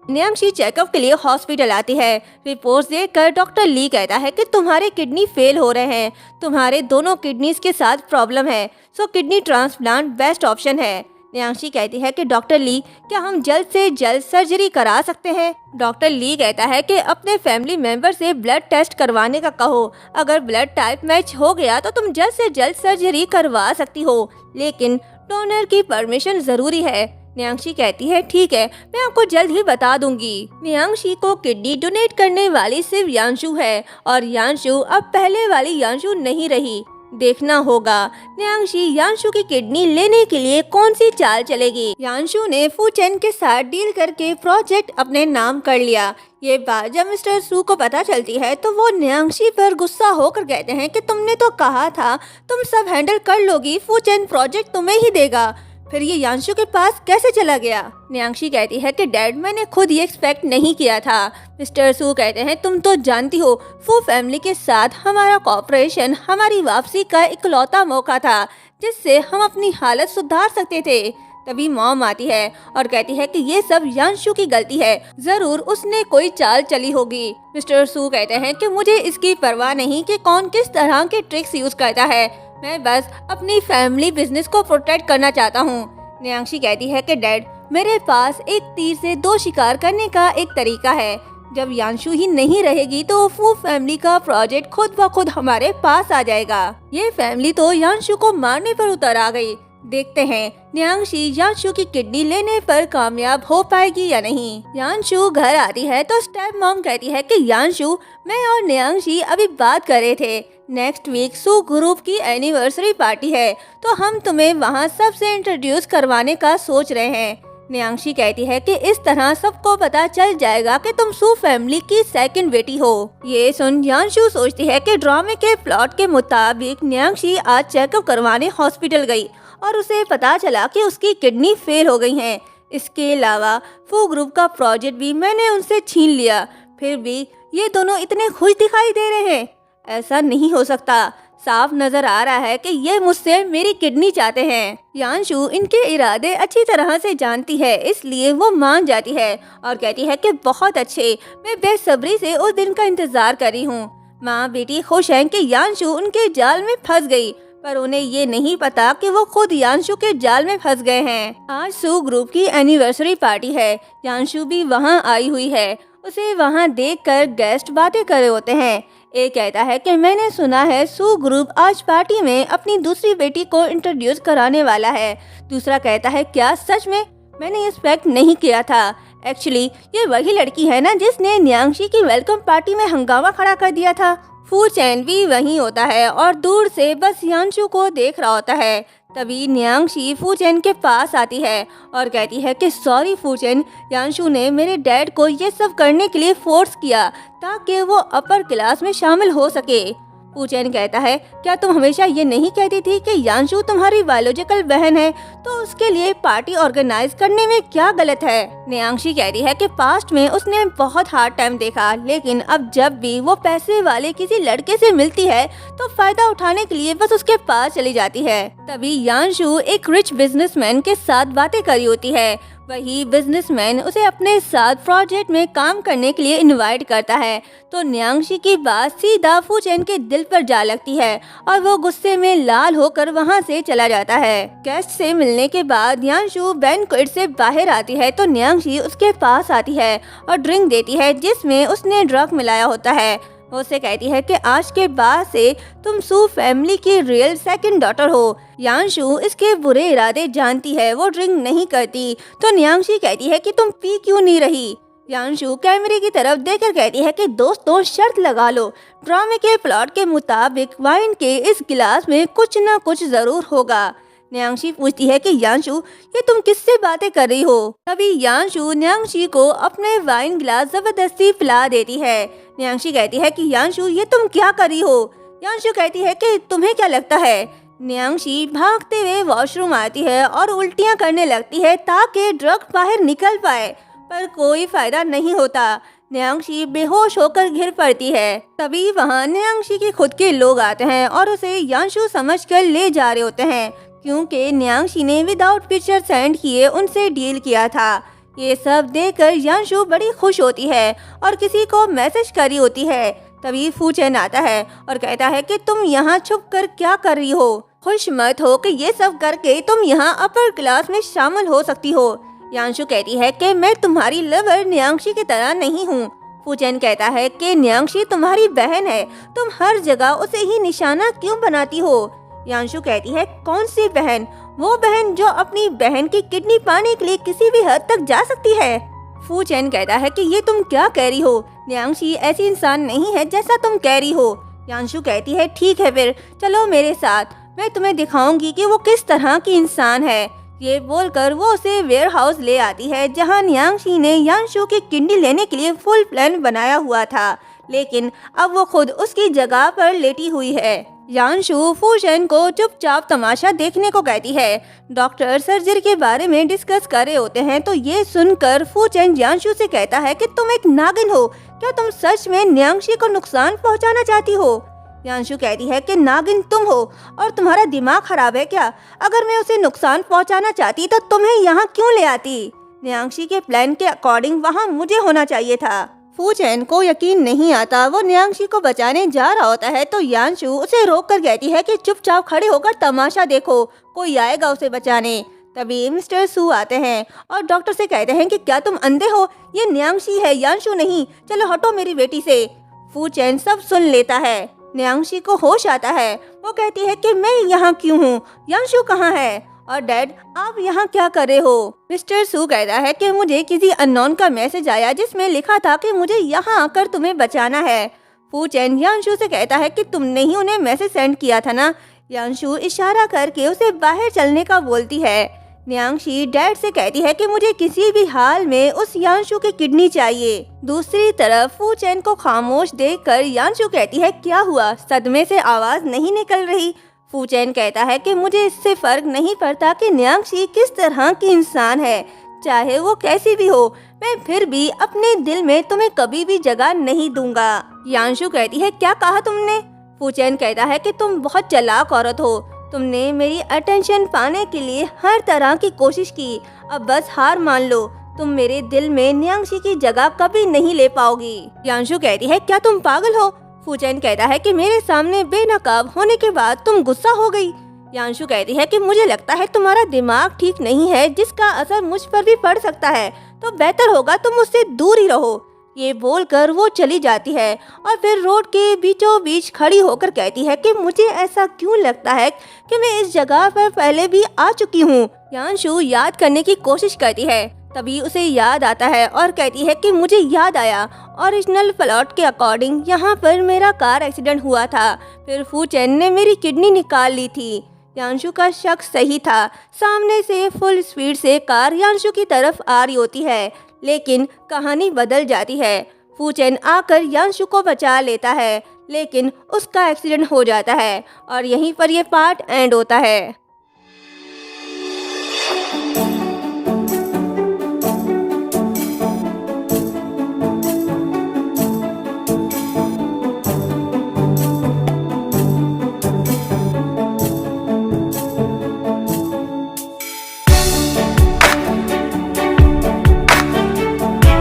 न्यांशी checkup के लिए hospital आती है। रिपोर्ट्स देखकर डॉक्टर ली कहता है कि तुम्हारे किडनी फेल हो रहे हैं, तुम्हारे दोनों किडनीज के साथ प्रॉब्लम है, सो किडनी ट्रांसप्लांट बेस्ट ऑप्शन है। न्यांशी कहती है कि डॉक्टर ली, क्या हम जल्द से जल्द सर्जरी करा सकते हैं? डॉक्टर ली कहता है कि अपने फैमिली मेंबर से ब्लड टेस्ट करवाने का कहो, अगर ब्लड टाइप मैच हो गया तो तुम जल्द से जल्द सर्जरी करवा सकती हो, लेकिन डोनर की परमिशन जरूरी है। न्यांशी कहती है ठीक है, मैं आपको जल्द ही बता दूंगी। न्यांशी को किडनी डोनेट करने वाली सिर्फ यांशु है और यांशु अब पहले वाली यांशु नहीं रही। देखना होगा न्यांशी यांशु की किडनी लेने के लिए कौन सी चाल चलेगी। यांशु ने फू चेन के साथ डील करके प्रोजेक्ट अपने नाम कर लिया। ये बात जब मिस्टर सू को पता चलती है तो वो न्यांशी पर गुस्सा होकर कहते हैं कि तुमने तो कहा था तुम सब हैंडल कर लोगी, फू चेन प्रोजेक्ट तुम्हें ही देगा, फिर ये यांशु के पास कैसे चला गया? न्यांशी कहती है कि डैड, मैंने खुद ये एक्सपेक्ट नहीं किया था। मिस्टर सू कहते हैं तुम तो जानती हो फू फैमिली के साथ हमारा कॉपरेशन हमारी वापसी का इकलौता मौका था जिससे हम अपनी हालत सुधार सकते थे। तभी मॉम आती है और कहती है कि ये सब यांशु की गलती है, जरूर उसने कोई चाल चली होगी। मिस्टर सू कहते हैं कि मुझे इसकी परवाह नहीं कि कौन किस तरह के ट्रिक्स यूज करता है, मैं बस अपनी फैमिली बिजनेस को प्रोटेक्ट करना चाहता हूँ। न्यांशी कहती है कि डैड, मेरे पास एक तीर से दो शिकार करने का एक तरीका है, जब यांशु ही नहीं रहेगी तो फू फैमिली का प्रोजेक्ट खुद ब खुद हमारे पास आ जाएगा। ये फैमिली तो यांशु को मारने पर उतर आ गई। देखते हैं न्यांशी यांशु की किडनी लेने पर कामयाब हो पाएगी या नहीं। यांशु घर आती है तो स्टेप मॉम कहती है कि यांशु, मैं और न्यांशी अभी बात कर रहे थे, नेक्स्ट वीक सू ग्रुप की एनिवर्सरी पार्टी है तो हम तुम्हें वहाँ सबसे इंट्रोड्यूस करवाने का सोच रहे हैं। न्यांशी कहती है कि इस तरह सबको पता चल जाएगा कि तुम सू फैमिली की सेकंड बेटी हो। ये सुन यांशु सोचती है कि ड्रामे के प्लॉट के मुताबिक न्यांशी आज चेकअप करवाने हॉस्पिटल गई और उसे पता चला कि उसकी किडनी फेल हो गई है। इसके अलावा फू ग्रुप का प्रोजेक्ट भी मैंने उनसे छीन लिया, फिर भी ये दोनों इतने खुश दिखाई दे रहे हैं। ऐसा नहीं हो सकता, साफ नजर आ रहा है कि ये मुझसे मेरी किडनी चाहते हैं। यांशु इनके इरादे अच्छी तरह से जानती है, इसलिए वो मान जाती है और कहती है कि बहुत अच्छे, मैं बेसब्री से उस दिन का इंतजार कर रही हूँ। माँ बेटी खुश हैं कि यांशु उनके जाल में फंस गई, पर उन्हें ये नहीं पता कि वो खुद यांशु के जाल में फंस गए हैं। आज सू ग्रुप की एनिवर्सरी पार्टी है, यांशु भी वहाँ आई हुई है। उसे वहाँ देखकर गेस्ट बातें कर रहे होते हैं। एक कहता है कि मैंने सुना है सू ग्रुप आज पार्टी में अपनी दूसरी बेटी को इंट्रोड्यूस कराने वाला है। दूसरा कहता है क्या सच में? मैंने एक्सपेक्ट नहीं किया था। एक्चुअली ये वही लड़की है ना जिसने न्यांशी की वेलकम पार्टी में हंगामा खड़ा कर दिया था। फू चैन भी वहीं होता है और दूर से बस यांशु को देख रहा होता है। तभी न्यांशी फू चैन के पास आती है और कहती है कि सॉरी फू चैन, यांशु ने मेरे डैड को ये सब करने के लिए फोर्स किया ताकि वो अपर क्लास में शामिल हो सके। फू चैन कहता है क्या तुम हमेशा ये नहीं कहती थी कि यांशु तुम्हारी बायोलॉजिकल बहन है, तो उसके लिए पार्टी ऑर्गेनाइज करने में क्या गलत है? न्यांशी कहती है कि पास्ट में उसने बहुत हार्ड टाइम देखा, लेकिन अब जब भी वो पैसे वाले किसी लड़के से मिलती है तो फायदा उठाने के लिए बस उसके पास चली जाती है। तभी यांशु एक रिच बिजनेसमैन के साथ बातें कर रही होती है। वही बिजनेसमैन उसे अपने साथ प्रोजेक्ट में काम करने के लिए इनवाइट करता है, तो न्यांशी की बात सीधा फू चैन के दिल पर जा लगती है और वो गुस्से में लाल होकर वहाँ से चला जाता है। गेस्ट से मिलने के बाद यांशु बैंक्वेट से बाहर आती है तो न्यांशी उसके पास आती है और ड्रिंक देती है जिसमें उसने ड्रग मिलाया होता है। वो उसे कहती है कि आज के बाद से तुम सू फैमिली की रियल सेकंड डॉटर हो। यांशु इसके बुरे इरादे जानती है, वो ड्रिंक नहीं करती, तो न्यांशी कहती है कि तुम पी क्यों नहीं रही। यांशु कैमरे की तरफ देखकर कहती है कि दोस्तों शर्त लगा लो, ड्रामे के प्लॉट के मुताबिक वाइन के इस गिलास में कुछ न कुछ जरूर होगा। न्यांशी पूछती है कि यांशु ये तुम किससे बातें कर रही हो? तभी यांशु न्यांशी को अपने वाइन गिलास जबरदस्ती पिला देती है। न्यांशी कहती है कि यांशु ये तुम क्या कर रही हो? यांशु कहती है कि तुम्हें क्या लगता है? न्यांशी भागते हुए वॉशरूम आती है और उल्टियां करने लगती है ताकि ड्रग बाहर निकल पाए, पर कोई फायदा नहीं होता। न्यांशी बेहोश होकर गिर पड़ती है। तभी वहाँ न्यांशी के खुद के लोग आते हैं और उसे यांशु समझकर ले जा रहे होते हैं, क्योंकि न्यांशी ने विदाउट पिक्चर सेंड किए उनसे डील किया था। ये सब देखकर यांशु बड़ी खुश होती है और किसी को मैसेज करी होती है। तभी फू चैन आता है और कहता है कि तुम यहाँ छुप कर क्या कर रही हो, खुश मत हो कि ये सब करके तुम यहाँ अपर क्लास में शामिल हो सकती हो। यांशु कहती है कि मैं तुम्हारी लवर न्यांक्षी की तरह नहीं हूँ। फू चैन कहता है कि न्यांक्षी तुम्हारी बहन है, तुम हर जगह उसे ही निशाना क्यों बनाती हो। यांशु कहती है कौन सी बहन? वो बहन जो अपनी बहन की किडनी पाने के लिए किसी भी हद तक जा सकती है। फू चैन कहता है कि ये तुम क्या कह रही हो, न्यांक्षी ऐसी इंसान नहीं है जैसा तुम कह रही हो। यांशु कहती है ठीक है फिर चलो मेरे साथ, मैं तुम्हें दिखाऊंगी कि वो किस तरह की इंसान है। ये बोलकर वो उसे वेयर हाउस ले आती है जहाँ न्यांक्षी ने यांशु की किडनी लेने के लिए फुल प्लान बनाया हुआ था, लेकिन अब वो खुद उसकी जगह पर लेटी हुई है। यांशु फू चैन को चुपचाप तमाशा देखने को कहती है। डॉक्टर सर्जरी के बारे में डिस्कस कर रहे होते हैं तो ये सुनकर फू चैन यांशु से कहता है कि तुम एक नागिन हो, क्या तुम सच में न्यांक्षी को नुकसान पहुंचाना चाहती हो? यांशु कहती है कि नागिन तुम हो और तुम्हारा दिमाग खराब है क्या? अगर मैं उसे नुकसान पहुंचाना चाहती तो तुम्हें यहाँ क्यों ले आती? न्यांक्षी के प्लान के अकॉर्डिंग वहाँ मुझे होना चाहिए था। फू चैन को यकीन नहीं आता, वो न्यांक्षी को बचाने जा रहा होता है तो यांशु उसे रोक कर कहती है कि चुपचाप खड़े होकर तमाशा देखो, कोई आएगा उसे बचाने। तभी मिस्टर सू आते हैं और डॉक्टर से कहते हैं कि क्या तुम अंधे हो, ये न्यांक्षी है, यांशु नहीं, चलो हटो मेरी बेटी से। फू चैन सब सुन लेता है। न्यांक्षी को होश आता है, वो कहती है कि मैं यहाँ क्यों हूँ, यांशु कहाँ है और डैड आप यहाँ क्या कर रहे हो? मिस्टर सू कहता है कि मुझे किसी अननोन का मैसेज आया जिसमें लिखा था कि मुझे यहाँ आकर तुम्हें बचाना है। फू चैन यांशु से कहता है कि तुमने ही उन्हें मैसेज सेंड किया था ना। यांशु इशारा करके उसे बाहर चलने का बोलती है। न्यांक्षी डैड से कहती है कि मुझे किसी भी हाल में उस यांशु की किडनी चाहिए। दूसरी तरफ फू चैन को खामोश देखकर यांशु कहती है क्या हुआ, सदमे से आवाज नहीं निकल रही? फू चैन कहता है कि मुझे इससे फर्क नहीं पड़ता कि न्यांक्षी किस तरह की इंसान है, चाहे वो कैसी भी हो, मैं फिर भी अपने दिल में तुम्हें कभी भी जगह नहीं दूंगा। यांशु कहती है क्या कहा तुमने? फू चैन कहता है कि तुम बहुत चालाक औरत हो, तुमने मेरी अटेंशन पाने के लिए हर तरह की कोशिश की, अब बस हार मान लो, तुम मेरे दिल में न्यांक्षी की जगह कभी नहीं ले पाओगी। यांशु कहती है क्या तुम पागल हो? फू चैन कहता है कि मेरे सामने बेनकाब होने के बाद तुम गुस्सा हो गई। यांशु कहती है कि मुझे लगता है तुम्हारा दिमाग ठीक नहीं है, जिसका असर मुझ पर भी पड़ सकता है, तो बेहतर होगा तुम मुझसे दूर ही रहो। ये बोलकर वो चली जाती है और फिर रोड के बीचों बीच खड़ी होकर कहती है कि मुझे ऐसा क्यों लगता है कि मैं इस जगह पर पहले भी आ चुकी हूँ। यांशु याद करने की कोशिश करती है, तभी उसे याद आता है और कहती है कि मुझे याद आया, ओरिजिनल प्लॉट के अकॉर्डिंग यहाँ पर मेरा कार एक्सीडेंट हुआ था, फिर फू चैन ने मेरी किडनी निकाल ली थी। यांशु का शक सही था, सामने से फुल स्पीड से कार यांशु की तरफ आ रही होती है, लेकिन कहानी बदल जाती है। फू चैन आकर यांशु को बचा लेता है, लेकिन उसका एक्सीडेंट हो जाता है और यहीं पर यह पार्ट एंड होता है।